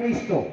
Cristo.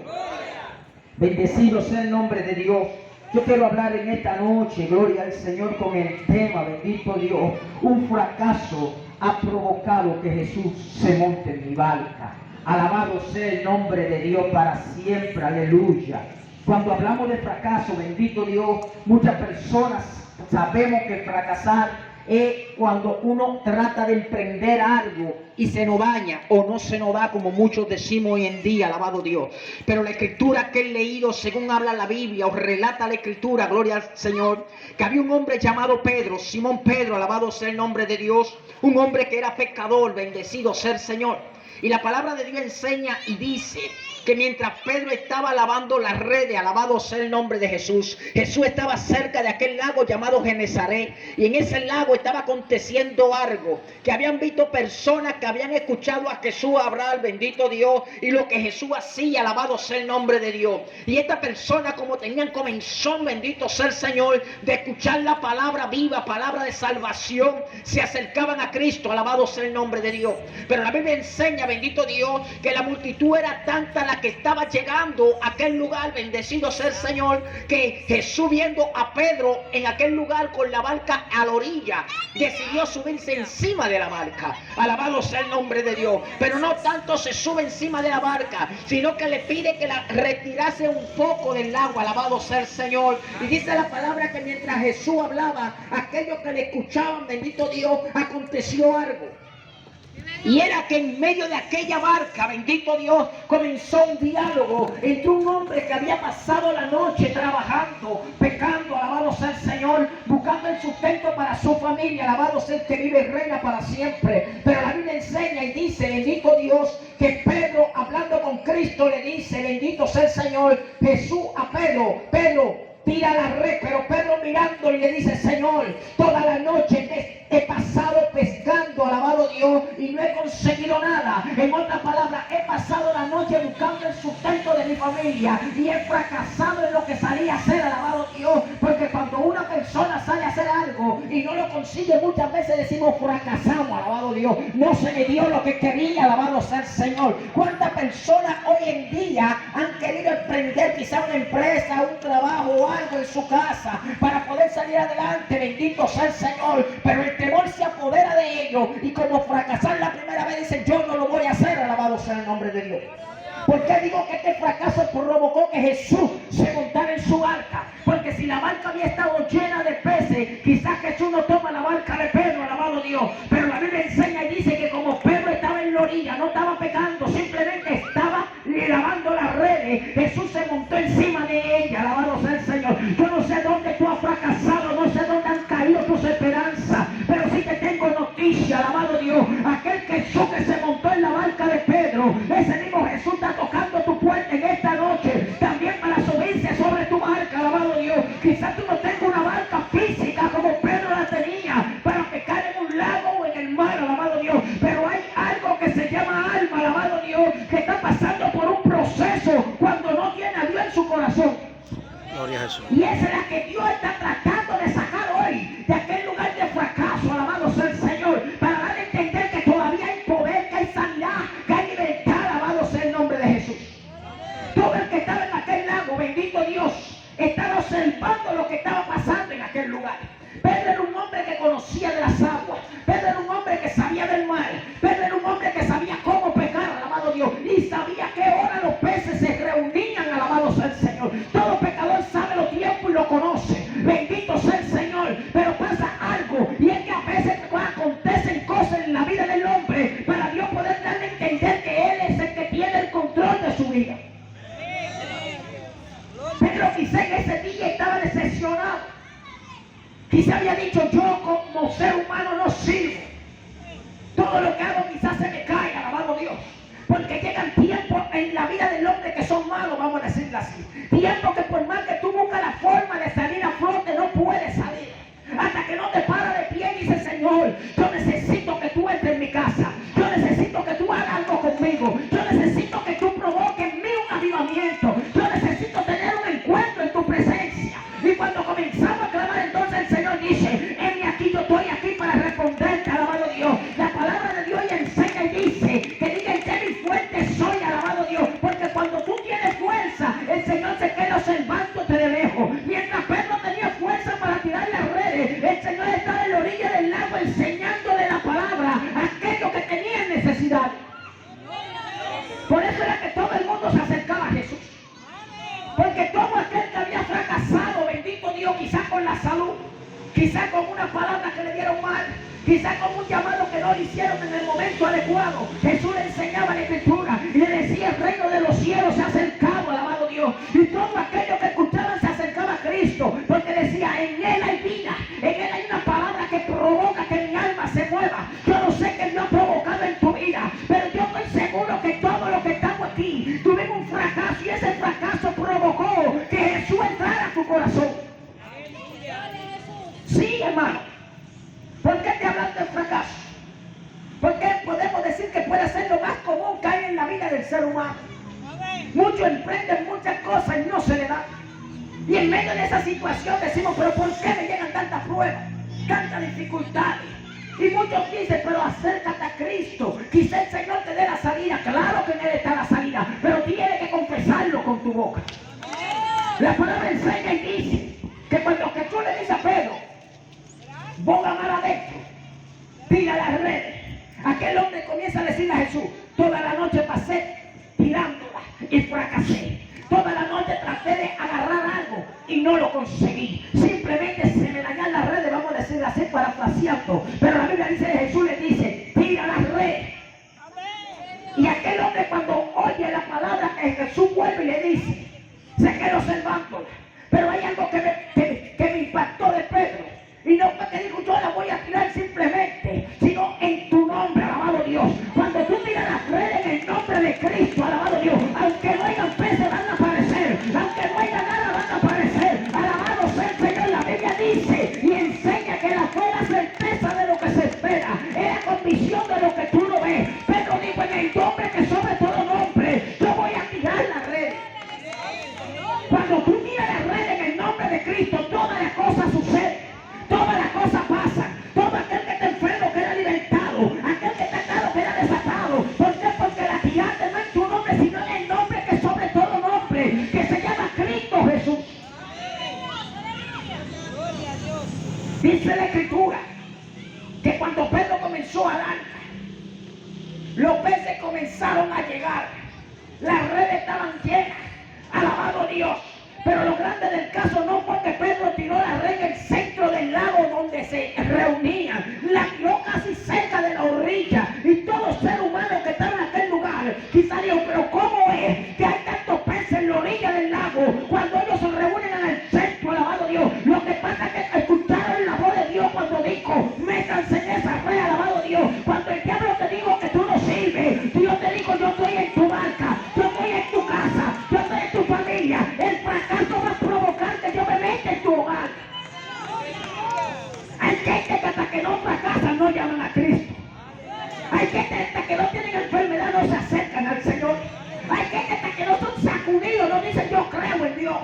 Bendecido sea el nombre de Dios. Yo quiero hablar en esta noche, gloria al Señor, con el tema, bendito Dios. Un fracaso ha provocado que Jesús se monte en mi barca. Alabado sea el nombre de Dios para siempre, aleluya. Cuando hablamos de fracaso, bendito Dios, muchas personas sabemos que fracasar es cuando uno trata de emprender algo y se nos daña o no se nos da, como muchos decimos hoy en día, alabado Dios. Pero la escritura que he leído, según habla la Biblia o relata la escritura, gloria al Señor, que había un hombre llamado Pedro, Simón Pedro, alabado sea el nombre de Dios, un hombre que era pescador, bendecido sea el Señor. Y la palabra de Dios enseña y dice que mientras Pedro estaba lavando las redes, alabado sea el nombre de Jesús, Jesús estaba cerca de aquel lago llamado Genesaret, y en ese lago estaba aconteciendo algo, que habían visto personas que habían escuchado a Jesús hablar, bendito Dios, y lo que Jesús hacía, alabado sea el nombre de Dios. Y estas personas, como tenían comezón, bendito sea el Señor, de escuchar la palabra viva, palabra de salvación, se acercaban a Cristo, alabado sea el nombre de Dios. Pero la Biblia enseña, bendito Dios, que la multitud era tanta la que estaba llegando a aquel lugar, bendecido sea el Señor, que Jesús, viendo a Pedro en aquel lugar con la barca a la orilla, decidió subirse encima de la barca. Alabado sea el nombre de Dios. Pero no tanto se sube encima de la barca, sino que le pide que la retirase un poco del agua. Alabado sea el Señor. Y dice la palabra que mientras Jesús hablaba, aquellos que le escuchaban, bendito Dios, aconteció algo. Y era que en medio de aquella barca, bendito Dios, comenzó un diálogo entre un hombre que había pasado la noche trabajando, pecando, alabado sea el Señor, buscando el sustento para su familia, alabado sea el que vive y reina para siempre. Pero la Biblia enseña y dice, bendito Dios, que Pedro, hablando con Cristo, le dice, bendito sea el Señor, Jesús a Pedro, Pedro, tira la red. Pero Pedro mirando y le dice, Señor, toda la noche he pasado pescando, alabado Dios, y no he conseguido nada. En otras palabras, he pasado la noche buscando el sustento de mi familia y he fracasado en lo que salí a hacer, alabado Dios. Porque cuando una persona sale a hacer algo y no lo consigue, muchas veces decimos fracasamos, alabado Dios. No se me dio lo que quería, alabado sea el Señor. ¿Cuántas personas hoy en día han querido emprender quizá una empresa, un trabajo o algo en su casa para poder salir adelante, bendito sea el Señor, pero el temor se apodera de ellos y como fracasar la primera vez dicen, yo no lo voy a hacer, alabado sea el nombre de Dios? ¿Por qué digo que este fracaso provocó que Jesús se montara en su barca? Porque si la barca había estado llena de peces, quizás Jesús no toma la barca de Pedro, alabado Dios. Pero la Biblia enseña y dice que como Pedro estaba en la orilla, no estaba pecando, simplemente estaba lavando las redes, Jesús se montó encima de ella, alabado sea el Señor. Yo no sé dónde tú has fracasado, no sé dónde han caído tus esperanzas, pero sí te tengo noticia, alabado Dios. Aquel Jesús que se montó en la barca de Pedro, ese mismo Jesús está tocando tu puerta en esta noche, también para subirse sobre tu barca, alabado Dios. Quizás tú no tengas una barca física como Pedro la tenía, para pescar en un lago o en el mar, alabado Dios, pero hay algo que se llama alma, alabado Dios, que está pasando por un proceso cuando no tiene a Dios en su corazón. Gloria a Jesús. Y esa es la que Dios está tratando de sacar hoy de aquel lugar de fracaso, alabado sea el Señor, para darle a entender que todavía hay poder, que hay sanidad, que hay libertad, alabado sea el nombre de Jesús. Todo el que estaba en aquel lago, bendito Dios, estaba observando lo que estaba pasando en aquel lugar. Pedro era un hombre que conocía de las aguas, Pedro era un hombre que sabía del mar, Pedro era un hombre que sabía cómo pecar, alabado Dios, y sabía a qué hora los peces se reunían, alabado sea el Señor. Todo pecador sabe los tiempos y lo conoce, bendito sea el Señor. Pero pasa algo, y es que a veces acontecen cosas en la vida del hombre para Dios poder darle a entender que Él es el que tiene el control de su vida. Pedro quizá en ese día estaba decepcionado. Quizá había dicho, yo como ser humano no sirvo. Todo lo que hago quizás se me cae, alabado Dios. Porque llegan tiempos en la vida del hombre que son malos, vamos a decirlo así. Tiempos que por más que tú buscas la forma de salir a flote, no puedes salir. Hasta que no te paras de pie y dices, Señor, yo necesito que tú entres en mi casa. Yo necesito que tú hagas algo conmigo. Yo necesito que tú provoques en mí un avivamiento. Yo necesito tener un encuentro en tu presencia. Y cuando comenzamos a clamar, entonces el Señor dice, heme aquí, yo estoy aquí para responderte, alabado Dios. La palabra de Dios enseña y dice que diga en qué mi fuerte soy, alabado Dios. Porque cuando tú con una palabra que le dieron mal, quizás con un llamado que no le hicieron en el momento adecuado. Jesús le enseñaba la Escritura y le decía: el reino de los cielos se ha acercado, alabado Dios. Y todo aquello que escuchaban se acercaba a Cristo, porque decía: en Él hay vida, en Él hay una palabra que provoca que mi alma se mueva. Yo no sé qué Dios ha provocado en tu vida, pero yo estoy seguro que todos los que estamos aquí tuvimos un fracaso, y ese fracaso provocó que Jesús entrara a tu corazón. Sí, hermano. ¿Por qué te hablan del fracaso? Porque podemos decir que puede ser lo más común que hay en la vida del ser humano. Muchos emprenden muchas cosas y no se le da. Y en medio de esa situación decimos: pero ¿por qué me llegan tantas pruebas, tantas dificultades? Y muchos dicen: pero acércate a Cristo, quizá el Señor te dé la salida. Claro que en Él está la salida, pero tienes que confesarlo con tu boca. La palabra enseña y dice que cuando Jesús le dice a Pedro: ponga mar adentro, tira las redes, aquel hombre comienza a decirle a Jesús: toda la noche pasé tirándola y fracasé. Toda la noche traté de agarrar algo y no lo conseguí. Simplemente se me dañan las redes, vamos a decir así, parafraseando. Pero la Biblia dice, Jesús le dice: tira las redes. Y aquel hombre, cuando oye la palabra que Jesús vuelve y le dice, se quedó observándola. Pero hay algo que me impactó de Pedro. Y no fue que dijo: yo la voy a tirar simplemente, sino en tu nombre, alabado Dios. Cuando tú tiras las redes en el nombre de Cristo, alabado Dios, aunque no hayan peces, van a aparecer. Aunque no haya nada, van a aparecer. Alabado sea el Señor. La Biblia dice y enseña que la fe es la certeza de lo que se espera, es la convicción de lo que tú no ves. Pedro dijo: en el nombre que sobre todo nombre, yo voy a tirar las redes. Cuando tú tiras las redes en el nombre de Cristo, todas las cosas suceden. Todas las cosas pasan. Todo aquel que está enfermo queda libertado. Aquel que está atado queda desatado. ¿Por qué? Porque la tiraste no en tu nombre, sino en el nombre que sobre todo nombre, que se llama Cristo Jesús. Dice la Escritura que cuando Pedro comenzó a dar, los peces comenzaron a llegar. Las redes estaban llenas. Alabado Dios. Pero lo grande del caso no fue que Pedro tiró la red en el centro del lago donde se reunían. La tiró casi cerca de la orilla. Y todo ser humano que estaba en aquel lugar quizá dijo: pero ¿cómo es que hay tantos peces en la orilla del lago cuando ellos se reúnen en el centro? Alabado Dios. Lo que pasa es que escucharon la voz de Dios cuando dijo: métanse en esa red, alabado Dios. Cuando el diablo te dijo que tú no sirves, Dios te dijo: yo estoy en tu barca, yo estoy en tu casa, yo estoy en tu familia. El fracaso va a provocar que yo me meta en tu hogar. Hay gente que hasta que no fracasan no llaman a Cristo. Hay gente que hasta que no tienen enfermedad no se acercan al Señor. Hay gente que hasta que no son sacudidos no dicen: yo creo en Dios.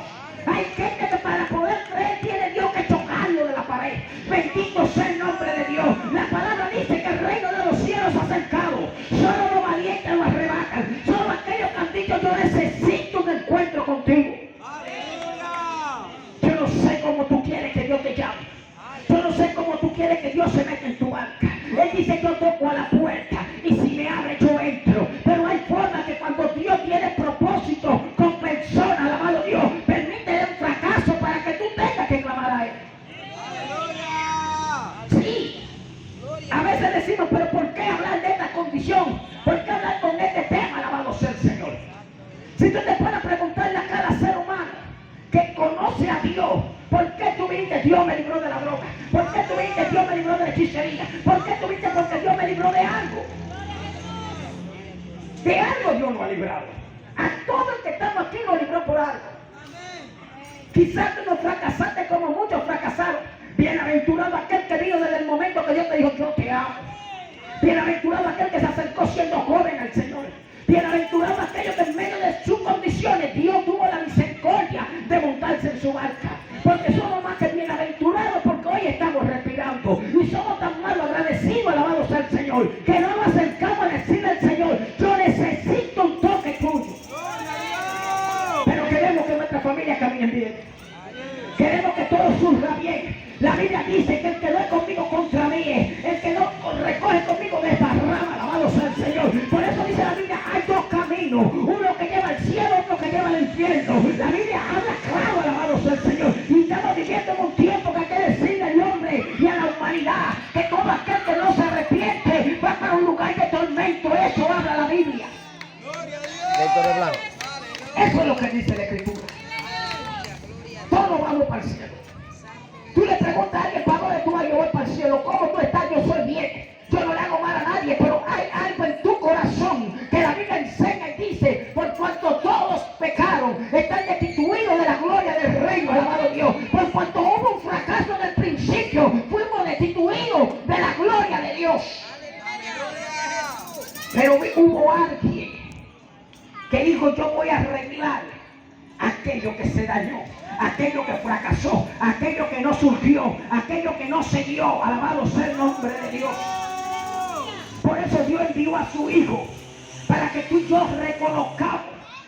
Hay gente que para poder creer tiene Dios que chocarlo de la pared. Bendito sea el nombre de Dios. La palabra dice que el reino de los cielos se ha acercado. Solo los valientes lo arrebatan. Solo aquellos que han dicho: yo necesito un encuentro contigo. Yo no sé cómo tú quieres que Dios te llame. Yo no sé cómo tú quieres que Dios se meta en tu barca. Él dice: yo toco a la puerta y si me abre yo entro. Pero hay forma que cuando Dios tiene propósito con personas, alabado Dios, permite un fracaso para que tú tengas que clamar a Él. Sí. A veces decimos: pero ¿por qué hablar de esta condición? ¿Por qué hablar con este tema? Alabado sea el Señor. Si tú te puedes preguntarle a cada ser humano que conoce a Dios: ¿por qué tú viniste? Dios me libró de la droga. ¿Por qué tú viniste? Dios me libró de la hechicería. ¿Por qué tú viniste? Porque Dios me libró de algo. De algo Dios lo ha librado. A todo el que estamos aquí lo libró por algo. Quizás tú no fracasaste como muchos fracasaron. Bienaventurado aquel que vino desde el momento que Dios te dijo: yo te amo. Bienaventurado aquel que se acercó siendo joven al Señor. Bienaventurado aquellos que en medio de sus condiciones Dios tuvo la misericordia de montarse en su barca. Porque somos más que bienaventurados, porque hoy estamos respirando. Y somos tan mal agradecidos, alabado sea el Señor, que no nos acercamos a decirle al Señor: yo necesito un toque tuyo. Pero queremos que nuestra familia camine bien. Queremos que todo surja bien. La Biblia dice que el que no es conmigo contra mí es. El que no recoge conmigo desparrama, alabado sea el Señor. Por eso dice la Biblia: hay dos caminos, uno que lleva al cielo, otro que lleva al infierno. La Biblia habla claro, alabado sea el Señor. Y estamos viviendo en un tiempo que hay que decirle al hombre y a Eso es lo que dice la Escritura. Todos vamos para el cielo. Tú le preguntas a alguien, ¿para dónde tú vas? Yo voy para el cielo. ¿Cómo tú estás? Yo soy bien. Yo no le hago mal a nadie, pero hay algo en tu corazón que la Biblia enseña y dice, por cuanto todos pecaron, están destituidos de la gloria del reino, alabado Dios. Por cuanto hubo un fracaso en el principio, fuimos destituidos de la gloria de Dios. Pero hubo alguien que dijo, yo voy a arreglar aquello que se dañó, aquello que fracasó, aquello que no surgió, aquello que no se dio. Alabado sea el nombre de Dios. Por eso Dios envió a su Hijo, para que tú y yo reconozcamos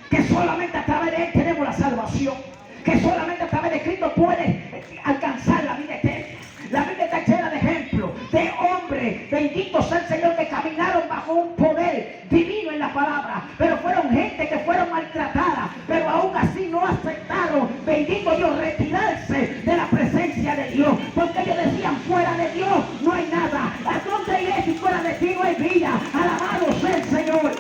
que solamente a través de Él tenemos la salvación, que solamente a través de Cristo puedes alcanzar la vida eterna. La Biblia está llena de ejemplos de hombres, bendito sea el Señor, que caminaron bajo un poder divino en la palabra, pero fueron gente que fueron maltratadas, pero aún así no aceptaron, bendito Dios, retirarse de la presencia de Dios, porque ellos decían, fuera de Dios no hay nada. ¿A dónde iré si fuera de ti no hay vida? Alabado sea el Señor.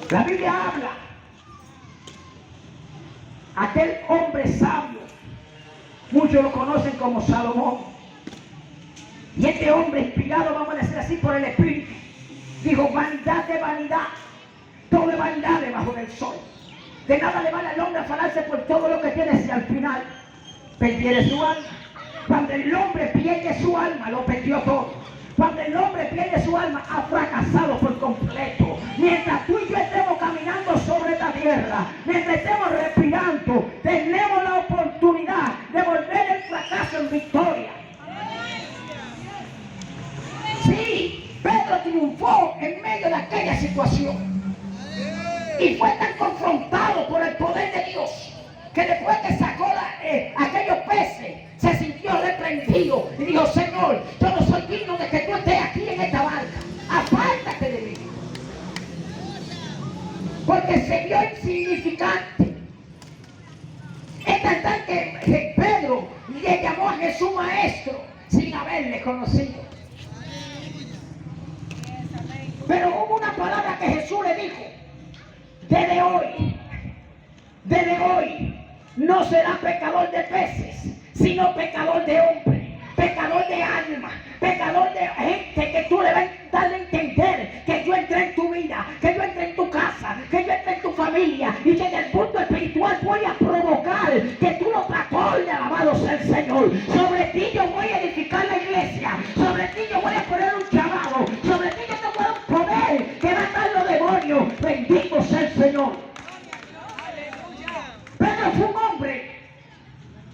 La Biblia habla, aquel hombre sabio, muchos lo conocen como Salomón, y este hombre inspirado, vamos a decir así, por el Espíritu, dijo, vanidad de vanidad, todo es vanidad debajo del sol. De nada le vale al hombre afanarse por todo lo que tiene si al final perdiere su alma. Cuando el hombre pierde su alma, lo perdió todo. Cuando el hombre pierde su alma, ha fracasado por completo. Mientras tú y yo estemos caminando sobre esta tierra, mientras estemos respirando, tenemos la oportunidad de volver el fracaso en victoria. Sí, Pedro triunfó en medio de aquella situación. Y fue tan confrontado por el poder de Dios, que después que sacó aquellos peces, se sintió reprendido y dijo, Señor, yo no soy digno de que tú estés aquí en esta barca. Apártate de mí. Porque se vio insignificante. Es tan que Pedro le llamó a Jesús maestro sin haberle conocido. Pero hubo una palabra que Jesús le dijo: desde hoy, no será pecador de peces, sino pecador de hombre, pecador de alma, pecador de gente que tú le vas a dar a entender que yo entré en tu vida, que yo entré en tu casa, que yo entré en tu familia, y que en el punto espiritual voy a provocar que tú lo trastornes. Alabado sea el Señor. Sobre ti yo voy a edificar la iglesia, sobre ti yo voy a poner un llamado, sobre ti yo te voy a poder que va a estar los demonios. Bendito sea el Señor. Pedro fue un hombre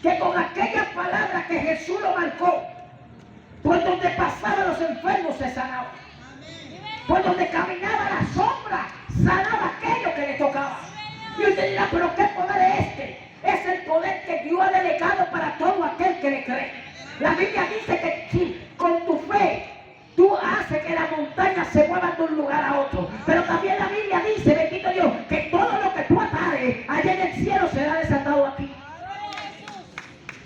que con aquellas palabras que Jesús lo marcó, por donde pasaban los enfermos se sanaban, por donde caminaba la sombra sanaba aquello que le tocaba. Y usted dirá, pero ¿qué poder es este? Es el poder que Dios ha delegado para todo aquel que le cree. La Biblia dice que si con tu fe tú haces que las montañas se muevan de un lugar a otro, pero también la Biblia dice, bendito Dios, que todo lo que tú atares allá en el cielo será desatado aquí.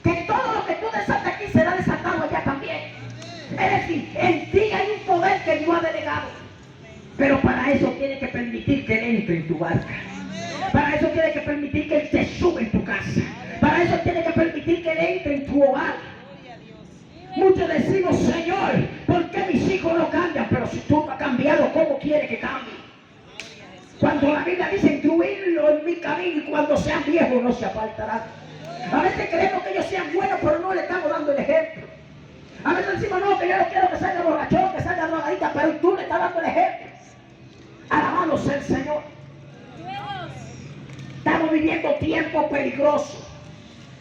Que todo lo que tú desatas aquí será desatado allá también. Es decir, en ti hay un poder que Dios ha delegado. Pero para eso tiene que permitir que Él entre en tu barca. Para eso tiene que permitir que Él te suba en tu casa. Para eso tiene que permitir que Él entre en tu hogar. Muchos decimos, Señor, ¿por qué mis hijos no cambian? Pero si tú no has cambiado, ¿cómo quieres que cambie? Cuando la Biblia dice, instruirlo en mi camino, y cuando sean viejos no se apartarán. A veces creemos que ellos sean buenos, pero no le estamos dando el ejemplo. A veces decimos, no, que yo no quiero que salga borrachón, que salga drogadita, pero tú le estás dando el ejemplo. Alabado sea el Señor. Estamos viviendo tiempos peligrosos.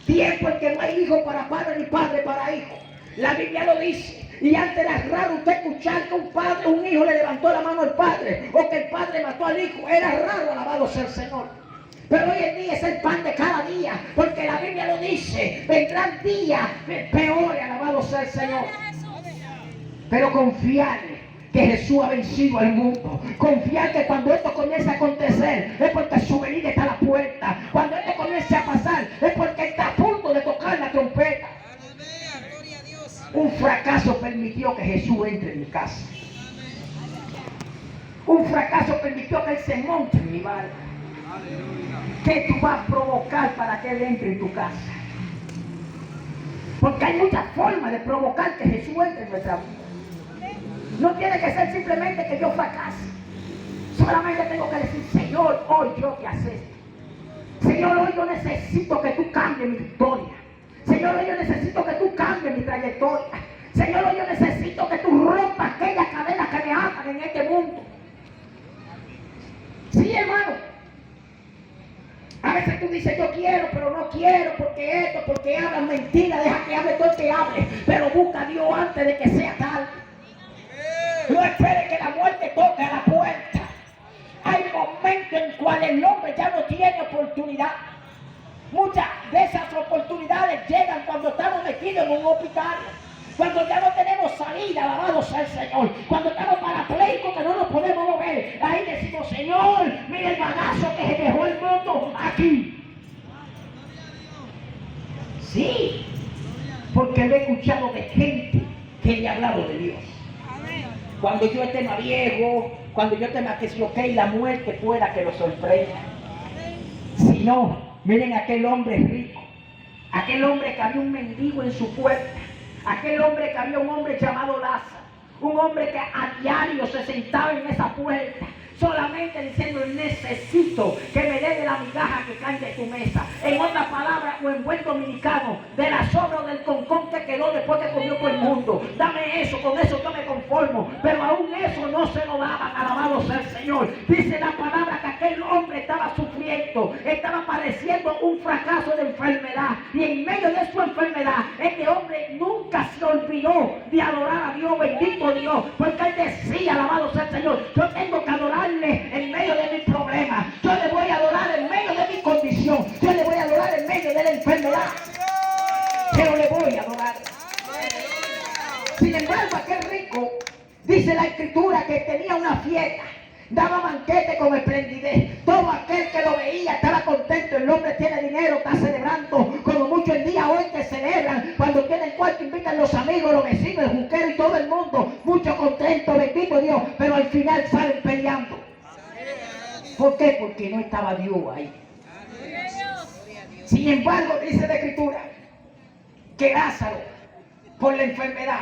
Tiempo en que no hay hijo para padre ni padre para hijo. La Biblia lo dice. Y antes era raro usted escuchar que un hijo le levantó la mano al padre, o que el padre mató al hijo. Era raro, alabado sea el Señor. Pero hoy en día es el pan de cada día, porque la Biblia lo dice. Vendrán días peores, alabado sea el Señor. Pero confiar que Jesús ha vencido al mundo. Confiar que cuando esto comience a acontecer es porque su venida está a la puerta. Cuando esto comience a pasar es porque está a punto de tocar la trompeta. Un fracaso permitió que Jesús entre en mi casa. Un fracaso permitió que él se monte en mi barca. ¿Qué tú vas a provocar para que él entre en tu casa? Porque hay muchas formas de provocar que Jesús entre en nuestra vida. No tiene que ser simplemente que yo fracase. Solamente tengo que decir, Señor, hoy yo te acepto. Señor, hoy yo necesito que tú cambies mi historia. Señor, hoy yo necesito que tú cambies mi trayectoria. Señor, hoy yo necesito que tú rompas aquellas cadenas que me atan en este mundo. Sí, hermano. A veces tú dices, yo quiero, pero no quiero, porque esto, porque hablan mentira, deja que hable todo el que hable, pero busca a Dios antes de que sea tarde. No esperes que la muerte toque a la puerta. Hay momentos en cuales el hombre ya no tiene oportunidad. Muchas de esas oportunidades llegan cuando estamos metidos en un hospital, cuando ya no tenemos salida, alabado sea el Señor, cuando estamos parapléjicos que no nos podemos mover. Ahí decimos, Señor, mira el bagazo que se dejó el mundo aquí. Sí, porque lo he escuchado de gente que le ha hablado de Dios. Cuando yo esté más viejo, cuando yo esté más que si la muerte pueda que lo sorprenda. Si no, miren aquel hombre rico, aquel hombre que había un mendigo en su puerta, aquel hombre que había un hombre llamado Lázaro, un hombre que a diario se sentaba en esa puerta, solamente diciendo, necesito que me dé de la migaja que cae de tu mesa. En otras palabras, o en buen dominicano, de la sobra o del concón que quedó después que comió por el mundo. Dame eso, con eso yo me conformo. Pero aún eso no se lo daban, alabado sea el Señor. Dice la palabra que aquel hombre estaba sufriendo, estaba padeciendo un fracaso de enfermedad. Y en medio de su enfermedad, este hombre nunca se olvidó de adorar a Dios, bendito Dios. Porque él decía, alabado sea el Señor, yo tengo que adorar en medio de mi problema. Yo le voy a adorar en medio de mi condición. Yo le voy a adorar en medio de la enfermedad. Pero le voy a adorar. Sin embargo, aquel rico, dice la escritura, que tenía una fiesta, daba banquete con esplendidez. Todo aquel que lo veía estaba contento. El hombre tiene dinero, está celebrando, como muchos en día hoy que celebran. Cuando tienen cuarto invitan los amigos, los vecinos, el juquero y todo el mundo. Mucho contento, bendito Dios. Pero al final salen peleando. ¿Por qué? Porque no estaba Dios ahí. Sin embargo, dice la escritura que Lázaro, por la enfermedad,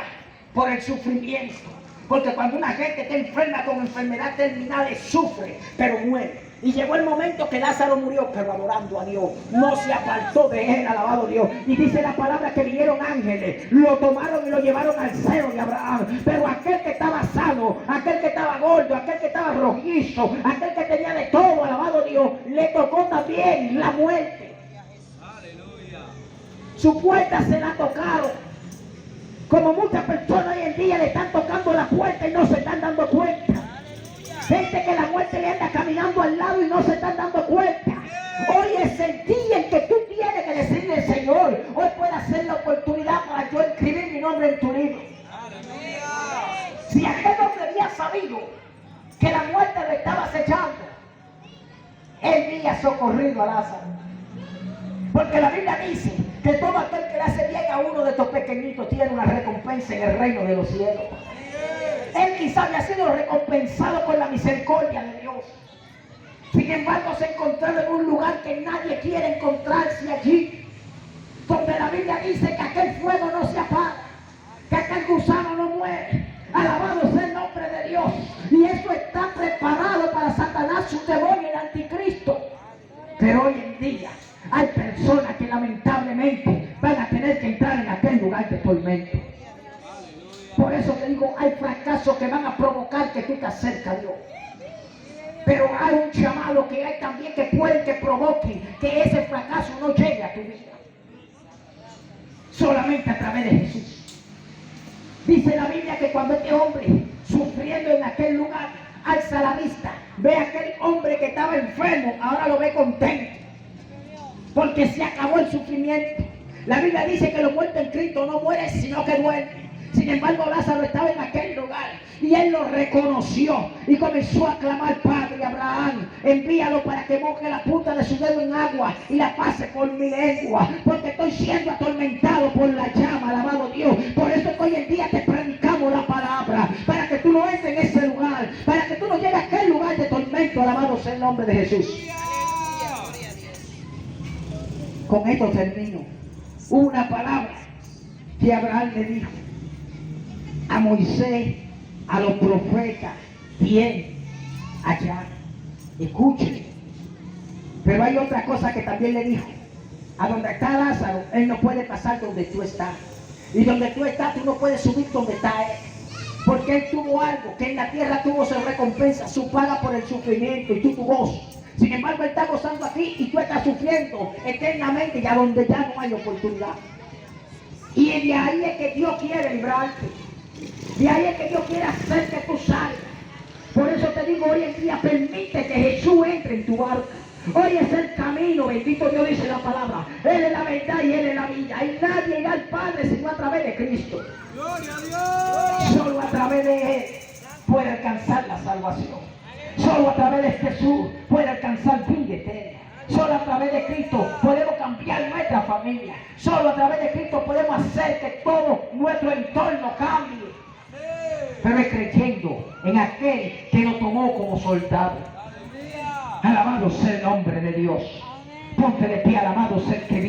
por el sufrimiento, porque cuando una gente está enferma con enfermedad terminal, sufre, pero muere. Y llegó el momento que Lázaro murió, pero adorando a Dios. No se apartó de él, alabado Dios. Y dice la palabra que vinieron ángeles, lo tomaron y lo llevaron al seno de Abraham. Pero aquel que estaba sano, aquel que estaba gordo, aquel que estaba rojizo, aquel que tenía de todo, alabado Dios, le tocó también la muerte. Aleluya. Su puerta se la tocaron. Como muchas personas hoy en día le están tocando la puerta y no se están dando cuenta. Gente que la muerte le anda caminando al lado y no se están dando cuenta. Hoy es el día en que tú tienes que decirle, Señor, hoy puede ser la oportunidad para yo escribir mi nombre en tu libro. Si aquel hombre había sabido que la muerte lo estaba acechando, él había socorrido a Lázaro. Porque la Biblia dice que todo aquel que le hace bien a uno de estos pequeñitos tiene una recompensa en el reino de los cielos. Él quizá había sido recompensado con la misericordia de Dios. Sin embargo, se encontró en un lugar que nadie quiere encontrarse allí, donde la Biblia dice que aquel fuego no se apaga, que aquel gusano no muere. Alabado sea el nombre de Dios. Y eso está preparado para Satanás, su demonio y el anticristo. Pero hoy en día hay personas que lamentablemente van a tener que entrar en aquel lugar de tormento. Por eso te digo, hay fracasos que van a provocar que tú te acerques a Dios. Pero hay un llamado que hay también que pueden que provoquen que ese fracaso no llegue a tu vida. Solamente a través de Jesús. Dice la Biblia que cuando este hombre, sufriendo en aquel lugar, alza la vista, ve a aquel hombre que estaba enfermo, ahora lo ve contento. Porque se acabó el sufrimiento. La Biblia dice que los muertos en Cristo no mueren, sino que duermen. Sin embargo, Lázaro estaba en aquel lugar y él lo reconoció y comenzó a clamar: Padre Abraham, envíalo para que moje la punta de su dedo en agua y la pase por mi lengua, porque estoy siendo atormentado por la llama, alabado Dios. Por eso hoy en día te predicamos la palabra, para que tú no entres en ese lugar, para que tú no llegues a aquel Alabado sea el nombre de Jesús. Con esto termino. Una palabra que Abraham le dijo a Moisés, a los profetas, bien, allá, escuchen. Pero hay otra cosa que también le dijo. A donde está Lázaro, él no puede pasar donde tú estás. Y donde tú estás, tú no puedes subir donde está él. Porque él tuvo algo, que en la tierra tuvo su recompensa, su paga por el sufrimiento, y tú tu gozo. Sin embargo, él está gozando aquí y tú estás sufriendo eternamente, ya donde ya no hay oportunidad. Y de ahí es que Dios quiere librarte. De ahí es que Dios quiere hacer que tú salgas. Por eso te digo, hoy en día permite que Jesús entre en tu barca. Hoy es el camino, bendito Dios dice la palabra. Él es la verdad y Él es la vida. Y nadie irá al Padre sino a través de Cristo. ¡Gloria a Dios! Solo a través de Él puede alcanzar la salvación. Solo a través de Jesús puede alcanzar vida eterna. Solo a través de Cristo podemos cambiar nuestra familia. Solo a través de Cristo podemos hacer que todo nuestro entorno cambie. Pero es creyendo en aquel que lo tomó como soldado. Alabado sea el nombre de Dios. Ponte de pie, alabado sea el que vive.